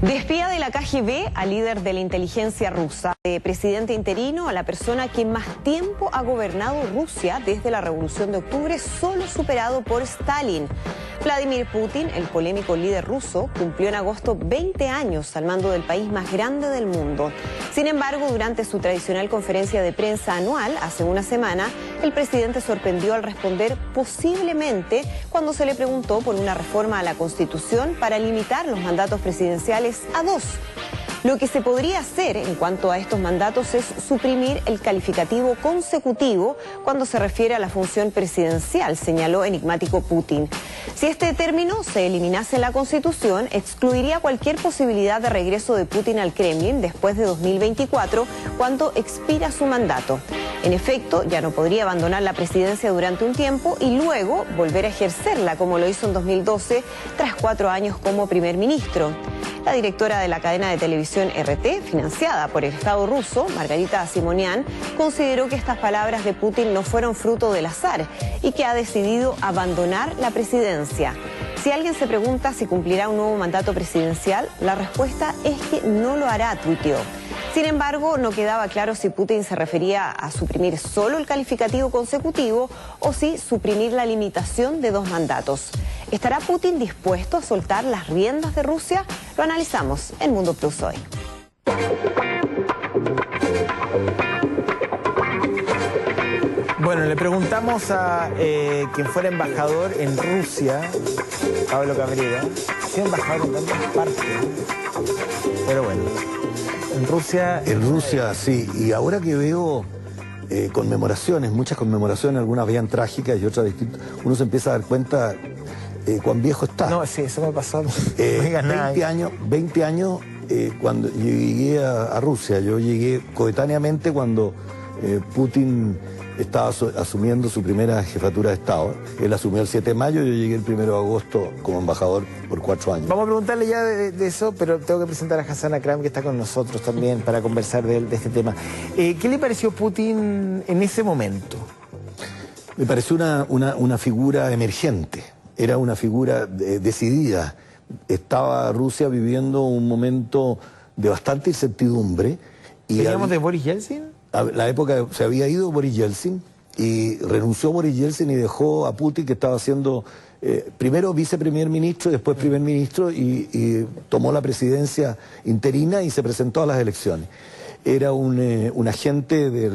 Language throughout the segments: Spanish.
De espía de la KGB a líder de la inteligencia rusa, de presidente interino a la persona que más tiempo ha gobernado Rusia desde la Revolución de Octubre, solo superado por Stalin. Vladimir Putin, el polémico líder ruso, cumplió en agosto 20 años al mando del país más grande del mundo. Sin embargo, durante su tradicional conferencia de prensa anual, hace una semana, el presidente sorprendió al responder posiblemente cuando se le preguntó por una reforma a la Constitución para limitar los mandatos presidenciales a 2. Lo que se podría hacer en cuanto a estos mandatos es suprimir el calificativo consecutivo cuando se refiere a la función presidencial, señaló enigmático Putin. Si este término se eliminase en la Constitución, excluiría cualquier posibilidad de regreso de Putin al Kremlin después de 2024, cuando expira su mandato. En efecto, ya no podría abandonar la presidencia durante un tiempo y luego volver a ejercerla, como lo hizo en 2012, tras 4 años como primer ministro. La directora de la cadena de televisión RT, financiada por el Estado ruso, Margarita Simonian, consideró que estas palabras de Putin no fueron fruto del azar y que ha decidido abandonar la presidencia. Si alguien se pregunta si cumplirá un nuevo mandato presidencial, la respuesta es que no lo hará, tuiteó. Sin embargo, no quedaba claro si Putin se refería a suprimir solo el calificativo consecutivo o si suprimir la limitación de 2 mandatos. ¿Estará Putin dispuesto a soltar las riendas de Rusia? Lo analizamos en Mundo Plus hoy. Bueno, le preguntamos a quien fuera embajador en Rusia, Pablo Cabrera, ha sido embajador en tantas partes, pero bueno, en Rusia... En Rusia, sí, y ahora que veo conmemoraciones, muchas conmemoraciones, algunas bien trágicas y otras distintas, uno se empieza a dar cuenta cuán viejo está. No, sí, eso me pasó. 20 años cuando yo llegué a Rusia, yo llegué coetáneamente cuando Putin estaba asumiendo su primera jefatura de Estado. Él asumió el 7 de mayo, yo llegué el 1 de agosto como embajador por 4 años. Vamos a preguntarle ya de eso, pero tengo que presentar a Hassan Akram, que está con nosotros también para conversar de este tema. ¿Qué le pareció Putin en ese momento? Me pareció una figura emergente, era una figura decidida. Estaba Rusia viviendo un momento de bastante incertidumbre. ¿Veníamos de Boris Yeltsin? La época se había ido Boris Yeltsin y renunció Boris Yeltsin y dejó a Putin, que estaba siendo primero viceprimer ministro y después primer ministro, y tomó la presidencia interina y se presentó a las elecciones. Era un agente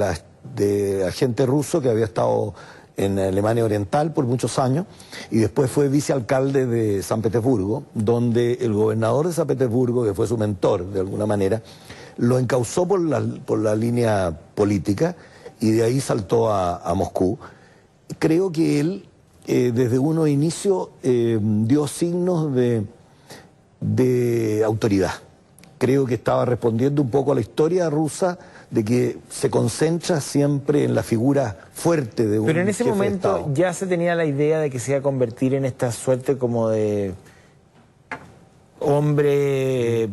agente ruso que había estado en Alemania Oriental por muchos años y después fue vicealcalde de San Petersburgo, donde el gobernador de San Petersburgo, que fue su mentor de alguna manera, lo encauzó por la línea política y de ahí saltó a Moscú. Creo que él, desde unos inicios, dio signos de autoridad. Creo que estaba respondiendo un poco a la historia rusa de que se concentra siempre en la figura fuerte de un jefe de Estado. Pero en ese momento ya se tenía la idea de que se iba a convertir en esta suerte como de hombre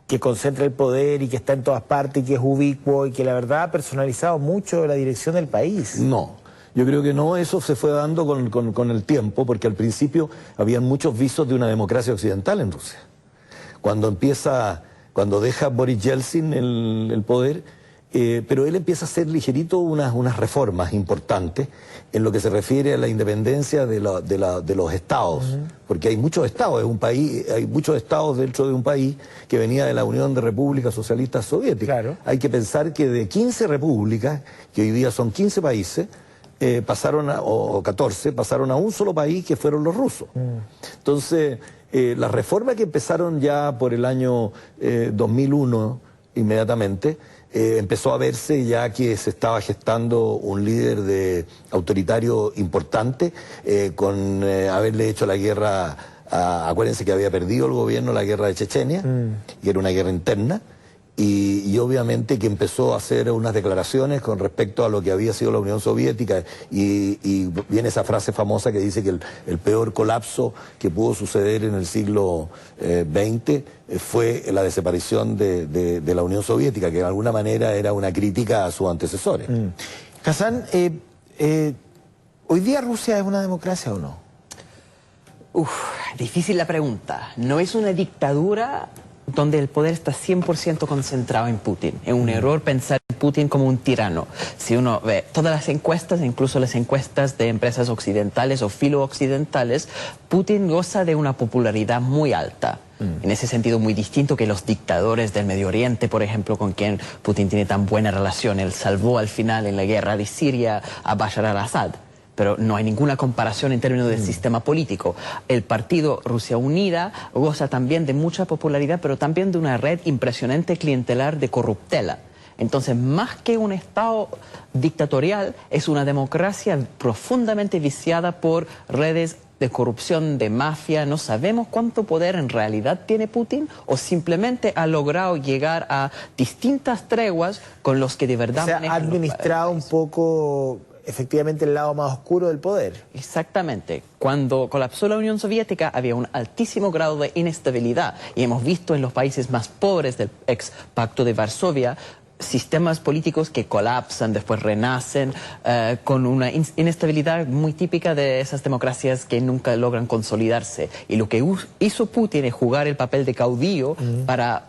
que concentra el poder y que está en todas partes y que es ubicuo y que la verdad ha personalizado mucho la dirección del país. No, yo creo que no, eso se fue dando con el tiempo, porque al principio habían muchos visos de una democracia occidental en Rusia. Cuando deja Boris Yeltsin el poder, pero él empieza a hacer ligerito unas reformas importantes en lo que se refiere a la independencia de los estados, porque hay muchos estados, hay muchos estados dentro de un país que venía de la Unión de Repúblicas Socialistas Soviéticas. Claro. Hay que pensar que de 15 repúblicas, que hoy día son 15 países, o 14, pasaron a un solo país, que fueron los rusos. Entonces, las reformas que empezaron ya por el año 2001, inmediatamente, empezó a verse ya que se estaba gestando un líder autoritario importante, con haberle hecho la guerra, acuérdense que había perdido el gobierno la guerra de Chechenia, y era una guerra interna, y obviamente que empezó a hacer unas declaraciones con respecto a lo que había sido la Unión Soviética, y viene esa frase famosa que dice que el peor colapso que pudo suceder en el siglo XX fue la desaparición de la Unión Soviética, que de alguna manera era una crítica a sus antecesores. Hassan, ¿hoy día Rusia es una democracia o no? Difícil la pregunta. No es una dictadura donde el poder está 100% concentrado en Putin. Es un error pensar en Putin como un tirano. Si uno ve todas las encuestas, incluso las encuestas de empresas occidentales o filo-occidentales, Putin goza de una popularidad muy alta. En ese sentido, muy distinto que los dictadores del Medio Oriente, por ejemplo, con quien Putin tiene tan buena relación. Él salvó al final en la guerra de Siria a Bashar al-Assad. Pero no hay ninguna comparación en términos del sistema político. El partido Rusia Unida goza también de mucha popularidad, pero también de una red impresionante clientelar de corruptela. Entonces, más que un Estado dictatorial, es una democracia profundamente viciada por redes de corrupción, de mafia. No sabemos cuánto poder en realidad tiene Putin o simplemente ha logrado llegar a distintas treguas con los que de verdad ha administrado un poco efectivamente el lado más oscuro del poder. Exactamente. Cuando colapsó la Unión Soviética había un altísimo grado de inestabilidad y hemos visto en los países más pobres del ex Pacto de Varsovia sistemas políticos que colapsan, después renacen, con una inestabilidad muy típica de esas democracias que nunca logran consolidarse. Y lo que hizo Putin es jugar el papel de caudillo para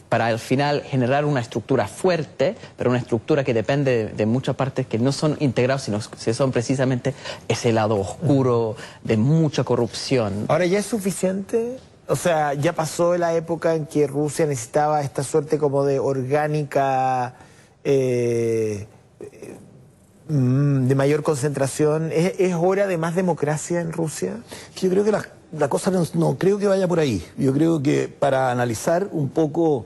al final generar una estructura fuerte, pero una estructura que depende de muchas partes que no son integrados, sino que son precisamente ese lado oscuro de mucha corrupción. Ahora, ¿ya es suficiente? O sea, ya pasó la época en que Rusia necesitaba esta suerte como de orgánica, de mayor concentración. ¿Es hora de más democracia en Rusia? Yo creo que la cosa no creo que vaya por ahí. Yo creo que para analizar un poco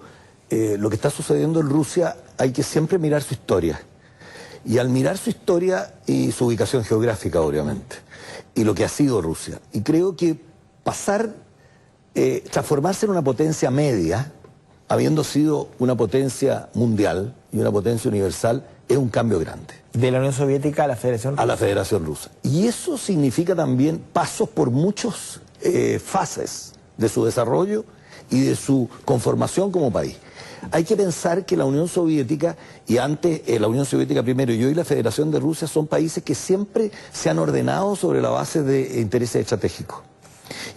lo que está sucediendo en Rusia hay que siempre mirar su historia. Y al mirar su historia y su ubicación geográfica, obviamente, y lo que ha sido Rusia. Y creo que transformarse en una potencia media, habiendo sido una potencia mundial y una potencia universal, es un cambio grande. De la Unión Soviética a la Federación Rusa. A la Federación Rusa. Y eso significa también pasos por muchas fases de su desarrollo y de su conformación como país. Hay que pensar que la Unión Soviética, y antes la Unión Soviética primero y hoy la Federación de Rusia, son países que siempre se han ordenado sobre la base de intereses estratégicos.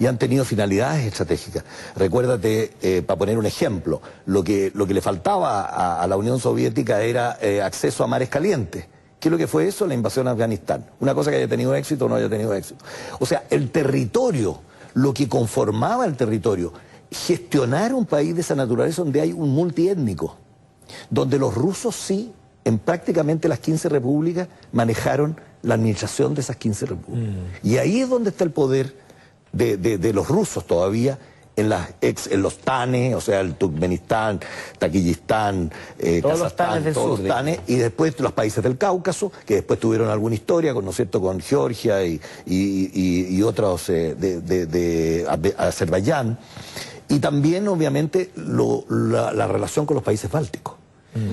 Y han tenido finalidades estratégicas. Recuérdate, para poner un ejemplo, lo que le faltaba a la Unión Soviética era acceso a mares calientes. ¿Qué es lo que fue eso? La invasión a Afganistán. Una cosa que haya tenido éxito o no haya tenido éxito. O sea, el territorio, lo que conformaba el territorio, gestionar un país de esa naturaleza donde hay un multiétnico, donde los rusos sí, en prácticamente las 15 repúblicas, manejaron la administración de esas 15 repúblicas. Y ahí es donde está el poder de los rusos todavía en los tanes, o sea, el Turkmenistán, Tayikistán, Kazajstán, todos los tanes, y después los países del Cáucaso, que después tuvieron alguna historia, ¿no es cierto?, con Georgia y otros de Azerbaiyán, y también, obviamente, la relación con los países bálticos.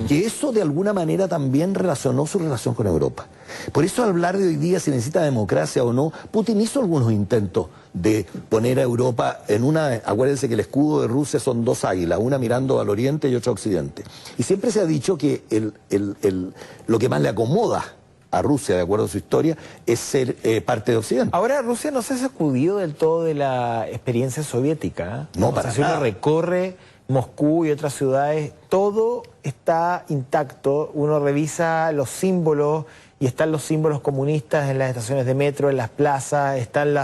Que eso de alguna manera también relacionó su relación con Europa. Por eso al hablar de hoy día si necesita democracia o no, Putin hizo algunos intentos de poner a Europa en una... Acuérdense que el escudo de Rusia son dos águilas, una mirando al oriente y otra a occidente. Y siempre se ha dicho que lo que más le acomoda a Rusia, de acuerdo a su historia, es ser parte de Occidente. Ahora, Rusia no se ha sacudido del todo de la experiencia soviética. No, para nada. Si uno recorre Moscú y otras ciudades, todo está intacto. Uno revisa los símbolos y están los símbolos comunistas en las estaciones de metro, en las plazas, están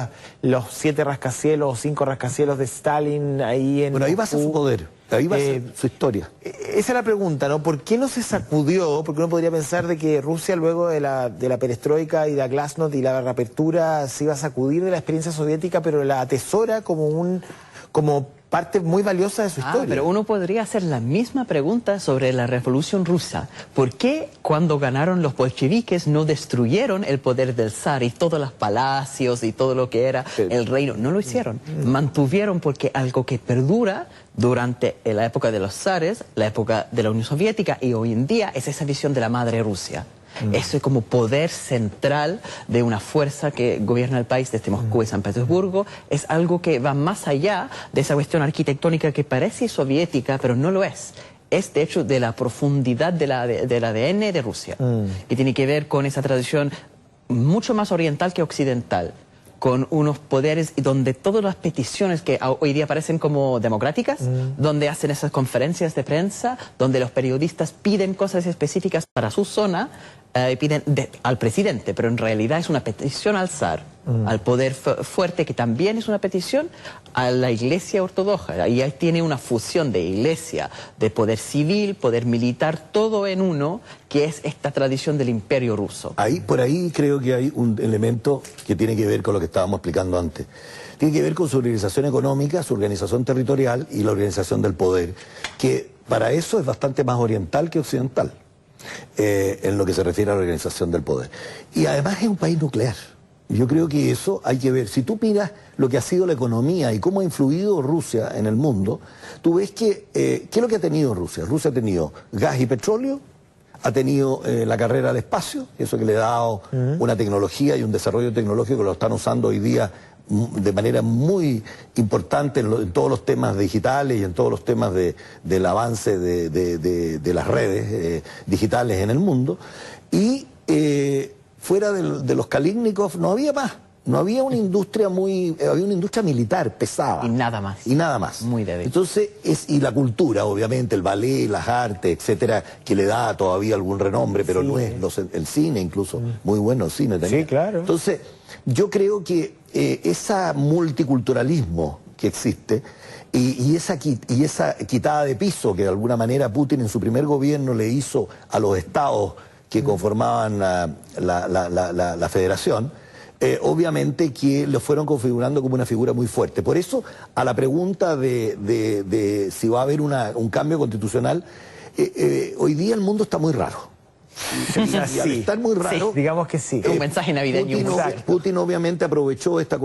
los 7 rascacielos o 5 rascacielos de Stalin ahí en... Bueno, ahí basa su poder, ahí basa su historia. Esa es la pregunta, ¿no? ¿Por qué no se sacudió? Porque uno podría pensar de que Rusia luego de la perestroika y la glasnost y la reapertura se iba a sacudir de la experiencia soviética, pero la atesora como parte muy valiosa de su historia. Pero uno podría hacer la misma pregunta sobre la Revolución Rusa. ¿Por qué cuando ganaron los bolcheviques no destruyeron el poder del zar y todos los palacios y todo lo que era el reino? No lo hicieron. Mantuvieron, porque algo que perdura durante la época de los zares, la época de la Unión Soviética y hoy en día es esa visión de la madre Rusia. Eso es como poder central de una fuerza que gobierna el país desde Moscú y San Petersburgo. Es algo que va más allá de esa cuestión arquitectónica que parece soviética, pero no lo es. Es, de hecho, de la profundidad del ADN de Rusia. Que tiene que ver con esa tradición mucho más oriental que occidental. con unos poderes y donde todas las peticiones que hoy día parecen como democráticas, donde hacen esas conferencias de prensa, donde los periodistas piden cosas específicas para su zona, piden al presidente, pero en realidad es una petición al zar, al poder fuerte, que también es una petición a la iglesia ortodoxa. Y ahí tiene una fusión de iglesia, de poder civil, poder militar, todo en uno, que es esta tradición del imperio ruso. Por ahí creo que hay un elemento que tiene que ver con lo que estábamos explicando antes. Tiene que ver con su organización económica, su organización territorial y la organización del poder, que para eso es bastante más oriental que occidental. En lo que se refiere a la organización del poder. Y además es un país nuclear. Yo creo que eso hay que ver. Si tú miras lo que ha sido la economía y cómo ha influido Rusia en el mundo, tú ves que, ¿qué es lo que ha tenido Rusia? Rusia ha tenido gas y petróleo, ha tenido la carrera al espacio, eso que le ha dado una tecnología y un desarrollo tecnológico que lo están usando hoy día de manera muy importante en todos los temas digitales y en todos los temas del avance de las redes digitales en el mundo. Y fuera de los Kalashnikov no había más. No había una industria había una industria militar pesada. Y nada más. Y nada más. Muy débil. Entonces, y la cultura, obviamente, el ballet, las artes, etcétera, que le da todavía algún renombre, pero no es el cine incluso, muy bueno el cine también. Sí, claro. Entonces, yo creo que ese multiculturalismo que existe y esa quitada de piso que de alguna manera Putin en su primer gobierno le hizo a los estados que conformaban la federación, obviamente que lo fueron configurando como una figura muy fuerte. Por eso, a la pregunta de si va a haber un cambio constitucional, hoy día el mundo está muy raro. Y al estar muy raro, sí, digamos que sí. Un mensaje navideño. Putin obviamente aprovechó esta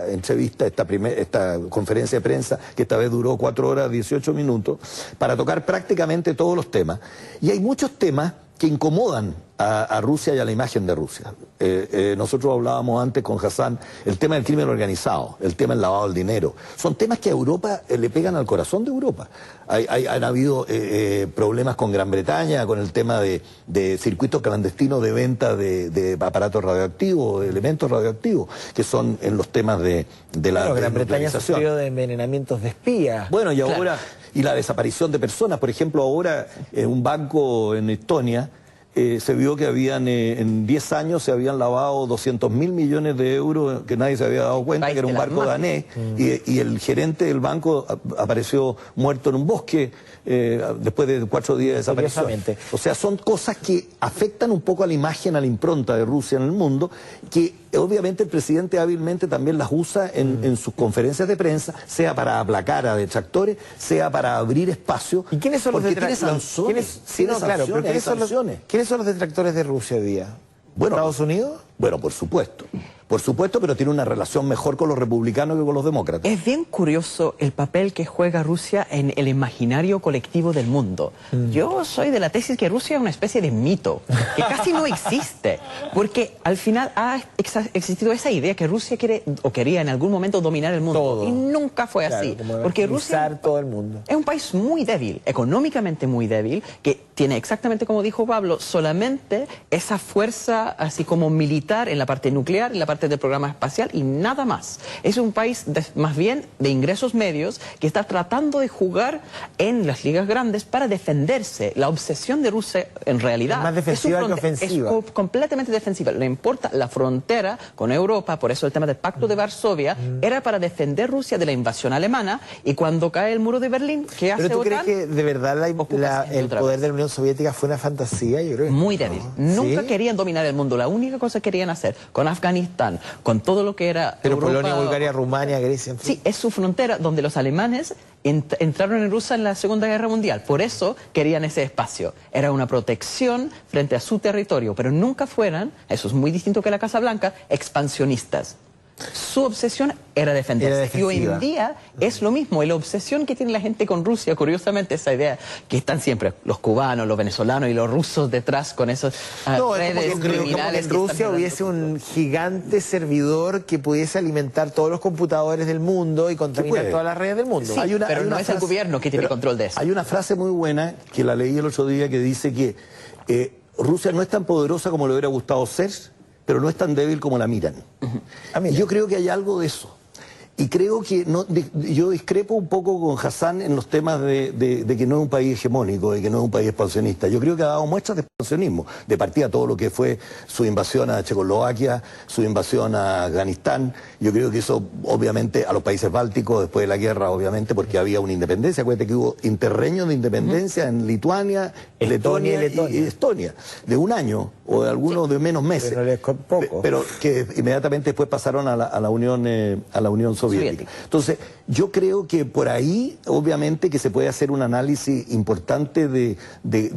entrevista, esta conferencia de prensa, que esta vez duró 4 horas 18 minutos, para tocar prácticamente todos los temas. Y hay muchos temas que incomodan a Rusia y a la imagen de Rusia. Nosotros hablábamos antes con Hassan, el tema del crimen organizado, el tema del lavado del dinero. Son temas que a Europa le pegan al corazón de Europa. Han habido problemas con Gran Bretaña, con el tema de circuitos clandestinos de venta de aparatos radioactivos, de elementos radioactivos, que son en los temas de la Gran Bretaña sufrió de envenenamientos de espías. Bueno, y ahora, y la desaparición de personas. Por ejemplo, ahora en un banco en Estonia, se vio que en 10 años se habían lavado 200.000 millones de euros, que nadie se había dado cuenta, que era un barco danés, y el gerente del banco apareció muerto en un bosque después de 4 días de desaparición. O sea, son cosas que afectan un poco a la imagen, a la impronta de Rusia en el mundo, que obviamente el presidente hábilmente también las usa en sus conferencias de prensa, sea para aplacar a detractores, sea para abrir espacio. ¿Y quiénes son los detractores? ¿Quiénes son los detractores de Rusia hoy día? Bueno, ¿Estados Unidos? Bueno, por supuesto. Por supuesto, pero tiene una relación mejor con los republicanos que con los demócratas. Es bien curioso el papel que juega Rusia en el imaginario colectivo del mundo. Yo soy de la tesis que Rusia es una especie de mito, que casi no existe, porque al final ha existido esa idea que Rusia quiere o quería en algún momento dominar el mundo. Todo. Y nunca fue así. Porque Rusia todo el mundo. Es un país muy débil, económicamente muy débil, que tiene exactamente como dijo Pablo, solamente esa fuerza así como militar en la parte nuclear, en la parte del programa espacial y nada más. Es un país más bien de ingresos medios que está tratando de jugar en las ligas grandes para defenderse. La obsesión de Rusia en realidad es más defensiva que ofensiva. Es completamente defensiva. Le importa la frontera con Europa, por eso el tema del Pacto de Varsovia era para defender Rusia de la invasión alemana, y cuando cae el muro de Berlín, ¿qué hace ¿Pero tú OTAN? crees que de verdad el poder de la Unión Soviética fue una fantasía? Yo creo que muy débil. Nunca querían dominar el mundo. La única cosa que querían hacer con Afganistán, con todo lo que era Pero Europa, Polonia, Bulgaria, Rumania, Grecia... Sí, es su frontera donde los alemanes entraron en Rusia en la Segunda Guerra Mundial. Por eso querían ese espacio. Era una protección frente a su territorio, pero nunca fueran, eso es muy distinto que la Casa Blanca, expansionistas. Su obsesión era defenderse. Y hoy en día es lo mismo. Y la obsesión que tiene la gente con Rusia, curiosamente, esa idea que están siempre los cubanos, los venezolanos y los rusos detrás con esos redes criminales. Como que en Rusia hubiese un gigante servidor que pudiese alimentar todos los computadores del mundo y contaminar todas las redes del mundo. Sí, pero no es el gobierno que tiene control de eso. Hay una frase muy buena que la leí el otro día que dice que Rusia no es tan poderosa como le hubiera gustado ser, pero no es tan débil como la miran. Y yo creo que hay algo de eso. Y creo que yo discrepo un poco con Hassan en los temas de que no es un país hegemónico, de que no es un país expansionista. Yo creo que ha dado muestras de expansionismo, de partida todo lo que fue su invasión a Checoslovaquia, su invasión a Afganistán. Yo creo que eso, obviamente, a los países bálticos, después de la guerra, obviamente, porque había una independencia. Acuérdate que hubo interreños de independencia en Lituania, Letonia y Estonia, de un año, o de algunos de menos meses. Pero que inmediatamente después pasaron a la Unión Soviética. Entonces, yo creo que por ahí, obviamente, que se puede hacer un análisis importante de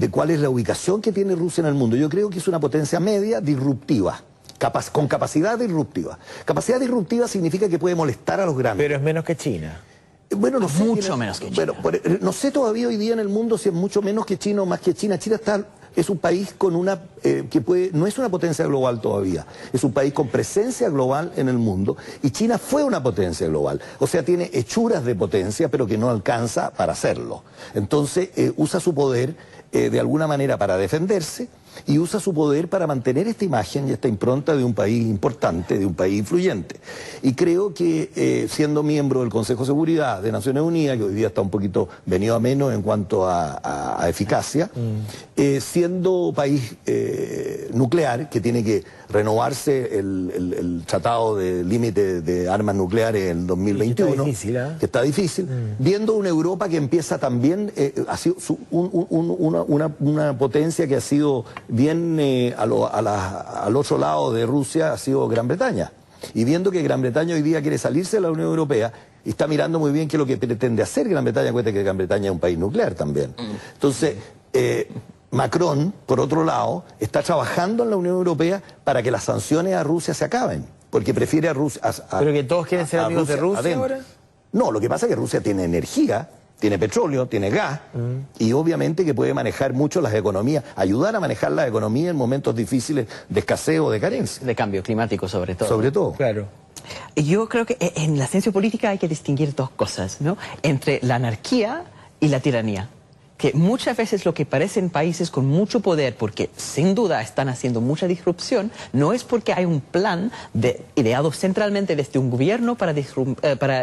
cuál es la ubicación que tiene Rusia en el mundo. Yo creo que es una potencia media disruptiva, con capacidad disruptiva. Capacidad disruptiva significa que puede molestar a los grandes. Pero es menos que China. Bueno, no sé, mucho menos que China. Bueno, no sé todavía hoy día en el mundo si es mucho menos que China o más que China. China es un país con no es una potencia global todavía, es un país con presencia global en el mundo, y China fue una potencia global, o sea, tiene hechuras de potencia, pero que no alcanza para hacerlo. Entonces, usa su poder de alguna manera para defenderse, y usa su poder para mantener esta imagen y esta impronta de un país importante, de un país influyente. Y creo que siendo miembro del Consejo de Seguridad de Naciones Unidas, que hoy día está un poquito venido a menos en cuanto a eficacia, siendo país nuclear, que tiene que renovarse el tratado de límite de armas nucleares en 2021, está difícil, que está difícil, viendo una Europa que empieza también, ha sido una potencia que ha sido bien al otro lado de Rusia, ha sido Gran Bretaña. Y viendo que Gran Bretaña hoy día quiere salirse de la Unión Europea, y está mirando muy bien qué es lo que pretende hacer Gran Bretaña. Acuérdate que Gran Bretaña es un país nuclear también. Entonces, Macron, por otro lado, está trabajando en la Unión Europea para que las sanciones a Rusia se acaben, porque prefiere a Rusia... ¿Pero que todos quieren ser amigos de Rusia adentro. ahora? No, lo que pasa es que Rusia tiene energía, tiene petróleo, tiene gas, y obviamente que puede manejar mucho las economías, ayudar a manejar la economía en momentos difíciles de escasez o de carencia. De cambio climático, sobre todo. Sobre todo. Claro. Yo creo que en la ciencia política hay que distinguir dos cosas, ¿no? Entre la anarquía y la tiranía. Que muchas veces lo que parecen países con mucho poder, porque sin duda están haciendo mucha disrupción, no es porque hay un plan ideado centralmente desde un gobierno para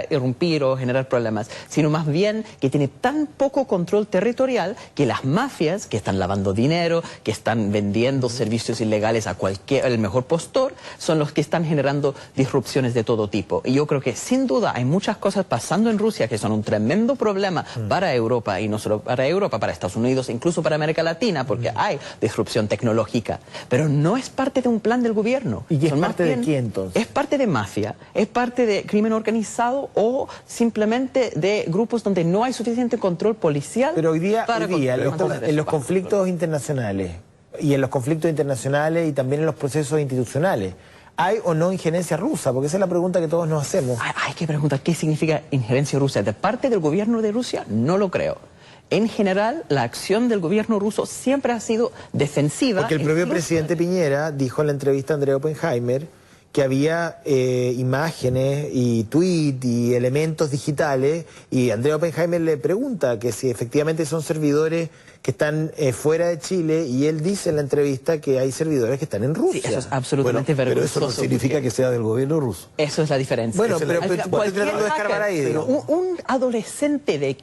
irrumpir o generar problemas, sino más bien que tiene tan poco control territorial que las mafias que están lavando dinero, que están vendiendo servicios ilegales a el mejor postor, son los que están generando disrupciones de todo tipo. Y yo creo que sin duda hay muchas cosas pasando en Rusia que son un tremendo problema para Europa, y no solo para Europa, para Estados Unidos, incluso para América Latina, porque hay disrupción tecnológica, pero no es parte de un plan del gobierno. ¿Y es parte de quién, entonces? Es parte de mafia, es parte de crimen organizado o simplemente de grupos donde no hay suficiente control policial. Pero hoy día en los conflictos internacionales, y en los conflictos internacionales y también en los procesos institucionales, ¿hay o no injerencia rusa? Porque esa es la pregunta que todos nos hacemos. Hay que preguntar qué significa injerencia rusa. ¿De parte del gobierno de Rusia? No lo creo. En general, la acción del gobierno ruso siempre ha sido defensiva. Porque el propio presidente Piñera dijo en la entrevista a Andrea Oppenheimer que había imágenes y tweets y elementos digitales, y Andrea Oppenheimer le pregunta que si efectivamente son servidores que están fuera de Chile, y él dice en la entrevista que hay servidores que están en Rusia. Sí, eso es absolutamente vergonzoso. Pero eso no significa que sea del gobierno ruso. Eso es la diferencia. Bueno, pero estoy tratando de escarbar ahí. Pero un adolescente de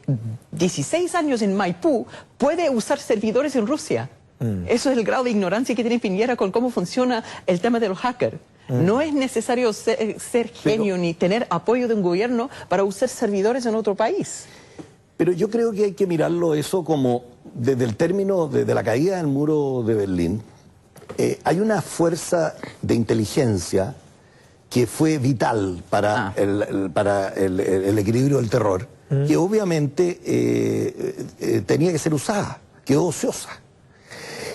16 años en Maipú puede usar servidores en Rusia. Eso es el grado de ignorancia que tiene Piñera con cómo funciona el tema de los hackers. No es necesario ser genio ni tener apoyo de un gobierno para usar servidores en otro país. Pero yo creo que hay que mirarlo eso como desde el término de la caída del muro de Berlín. Hay una fuerza de inteligencia que fue vital para el equilibrio del terror, que obviamente tenía que ser usada, quedó ociosa.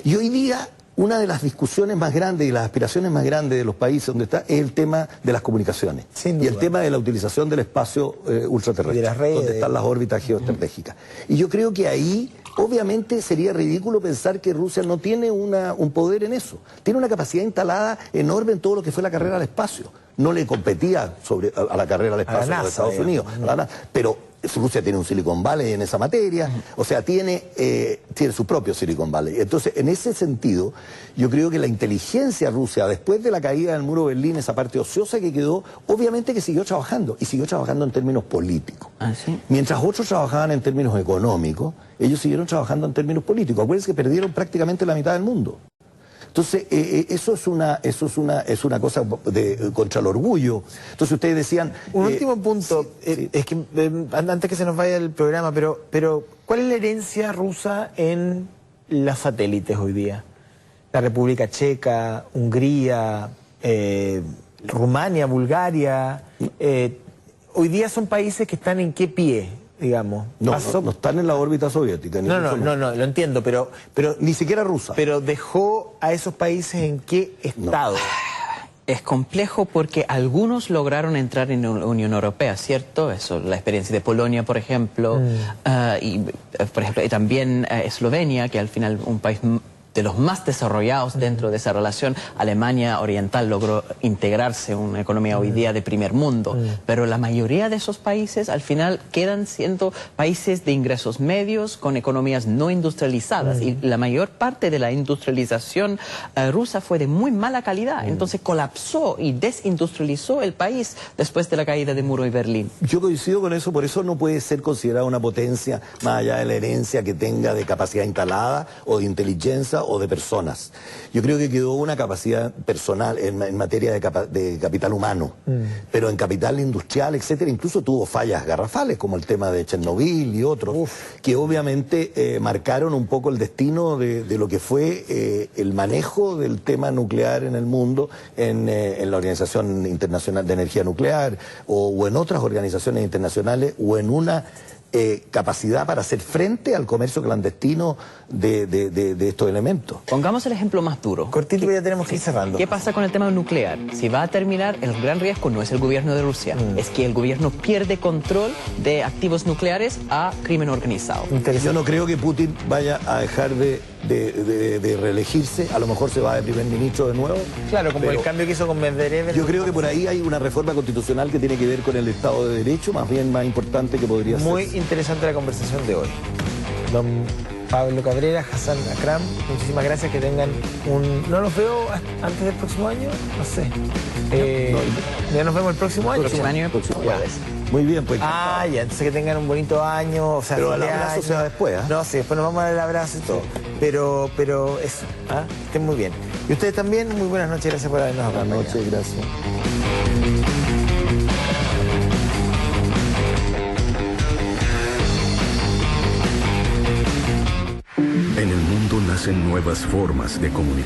Y hoy día una de las discusiones más grandes y las aspiraciones más grandes de los países donde está es el tema de las comunicaciones. Y el tema de la utilización del espacio ultraterrestre, de las redes, donde están las órbitas geoestratégicas. Y yo creo que ahí, obviamente, sería ridículo pensar que Rusia no tiene un poder en eso. Tiene una capacidad instalada enorme en todo lo que fue la carrera al espacio. No le competía a la carrera al espacio de Estados Unidos, pero Rusia tiene un Silicon Valley en esa materia, o sea, tiene su propio Silicon Valley. Entonces, en ese sentido, yo creo que la inteligencia rusa, después de la caída del muro de Berlín, esa parte ociosa que quedó, obviamente que siguió trabajando, y siguió trabajando en términos políticos. ¿Sí? Mientras otros trabajaban en términos económicos, ellos siguieron trabajando en términos políticos. Acuérdense que perdieron prácticamente la mitad del mundo. Entonces, eso es una cosa contra el orgullo. Entonces, ustedes decían... Un último punto, sí. es que antes que se nos vaya el programa, pero ¿cuál es la herencia rusa en los satélites hoy día? La República Checa, Hungría, Rumania, Bulgaria, hoy día son países que están en qué pie, digamos. No están en la órbita soviética. No, lo entiendo, pero ni siquiera rusa. Pero dejó a esos países en qué estado. Es complejo porque algunos lograron entrar en la Unión Europea, ¿cierto? Eso, la experiencia de Polonia, por ejemplo, y también Eslovenia, que al final un país de los más desarrollados dentro de esa relación. Alemania Oriental logró integrarse en una economía hoy día de primer mundo, pero la mayoría de esos países al final quedan siendo países de ingresos medios con economías no industrializadas, y la mayor parte de la industrialización rusa fue de muy mala calidad, entonces colapsó y desindustrializó el país después de la caída del muro de Berlín. Yo coincido con eso, por eso no puede ser considerada una potencia más allá de la herencia que tenga de capacidad instalada o de inteligencia o de personas. Yo creo que quedó una capacidad personal en materia de capital humano, pero en capital industrial, etcétera, incluso tuvo fallas garrafales, como el tema de Chernobyl y otros, que obviamente marcaron un poco el destino de lo que fue el manejo del tema nuclear en el mundo, en la Organización Internacional de Energía Nuclear, o en otras organizaciones internacionales, o en una capacidad para hacer frente al comercio clandestino de estos elementos. Pongamos el ejemplo más duro. Cortito, ya tenemos que ir cerrando. ¿Qué pasa con el tema nuclear? Si va a terminar, el gran riesgo no es el gobierno de Rusia, es que el gobierno pierde control de activos nucleares a crimen organizado. Yo no creo que Putin vaya a dejar de reelegirse, a lo mejor se va de primer ministro de nuevo. Claro, como el cambio que hizo con Medvedev. Yo creo que por ahí hay una reforma constitucional que tiene que ver con el Estado de Derecho, más bien más importante que podría ser. Muy interesante la conversación de hoy. Don Pablo Cabrera, Hassan Akram, muchísimas gracias, que tengan un... ¿No los veo antes del próximo año? No sé. ¿Ya nos vemos el próximo año? Próximo jueves. Muy bien, pues. Ah, ya, entonces que tengan un bonito año. O sea, pero el abrazo se va después, ¿eh? No, sí, después nos vamos a dar el abrazo y todo. Pero eso, estén muy bien. Y ustedes también, muy buenas noches, gracias por habernos acompañado. Buenas noches, gracias. En el mundo nacen nuevas formas de comunicar.